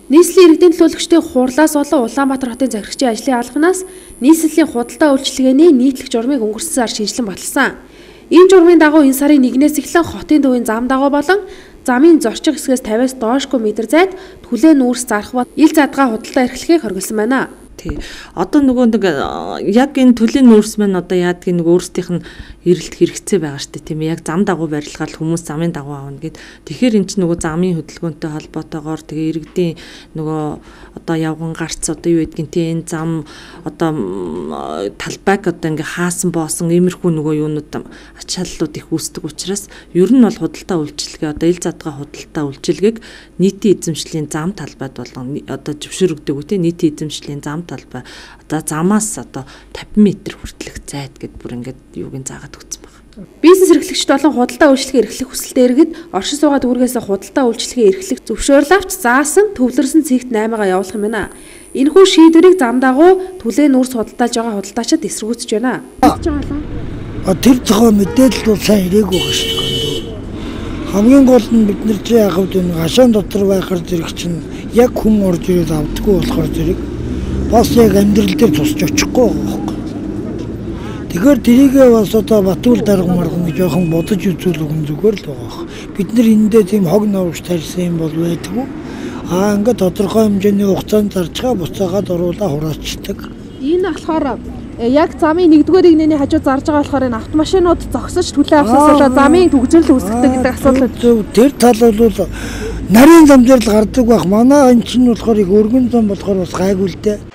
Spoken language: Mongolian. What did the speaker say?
Нийслэлийн иргэдийн төлөөлөгчдийн хурлаас болон Улаанбаатар хотын захирагчийн ажлын алханаас нийслэлийн худалдаа үйлчилгээний нийтлэг журмыг өнгөрсөн сар шинжилэн баталсан. Энэ журмын дагуу энэ сарын 1-ээс эхлэн хотын төвийн зам дагуу болон замын зорчих хэсгээс 50-аас доошгүй метр зайд түлээн нүүрс зарах ба ил задгаа худалдаа эрхлэхийг хоригдсан байна. Одоо нөгөө нэг яг энэ төлийн нүүрс маань одоо яадгийг нэг өөрсдийнх нь эрэлт хэрэгцээ байгаа шүү дээ тийм ээ. Яг зам дагуу барилгаад хүмүүс замын дагуу аавна гэд. Тэгэхээр эн чинь нөгөө замын хөдөлгөөнтэй холбоотойгоор тэгээ иргэдийн нөгөө одоо явган гарц одоо юу гэдгийг тийм энэ зам одоо талбайг одоо ингээ хаасан боосон иймэрхүү нөгөө юунууд ачааллууд их үүсдэг учраас ер нь бол худалдаа үйлчилгээ одоо ил задгаа худалдаа үйлчилгээг нийтийн эзэмшлийн зам талбайд болгон одоо зөвшөөрөгдөг үү тийм нийтийн эзэмшлийн зам талбай одоо замаас одоо 50 м хүртэлх зайд гэд бүр ингээд юуг нь заагаад өгсөн байна. Бизнес эрхлэгчд болон худалдаа үйлчлэгээ эрхлэх хүсэлтэй иргэд оршин суугаад үүргээс худалдаа үйлчлэгээ эрхлэх зөвшөөрөл авч заасан төвлөрсөн цэгт 8-аа явуулах юм байна. Энэхүү шийдвэрийг зам дагуу түлээн нүүрс худалдааж байгаа худалдаачид эсэргүүцэж байна. Тэр зохио мэдээлэл бол сайн ирээгүй байгаа шүү дээ. Хамгийн гол нь бид нар чи яг хавд энэ гашаан дотор байхаар зэрэг чинь яг хүн орж ирээд авдаггүй болохоор зэрэг бас яг амьдрал дээр тусч очихгүй байгаа. Тэгэхээр тэрийгээ бас одоо Батүл дарга марган жоохон бодож үзүүлэх юм зүгээр л байгаа. Бид нар эндээ тийм хог новш тарьсан юм бол байдгүй. Ингээд тодорхой хэмжээний хугацаанд зарчгаа буцаагаад оруулаа хураачдаг. Энэ болохоор яг замын 1-р игнэний хажуу зарж байгаа болохоор энэ автомашинууд зогсож түлээ авсаасаа замын төгжрөл үүсгдэг гэдэг асуудал. Тэр тал бол нарийн зам дээр л гардаг байх. Манай энэ чинь болохоор их өргөн зам болохоор бас гайгүй л дээ.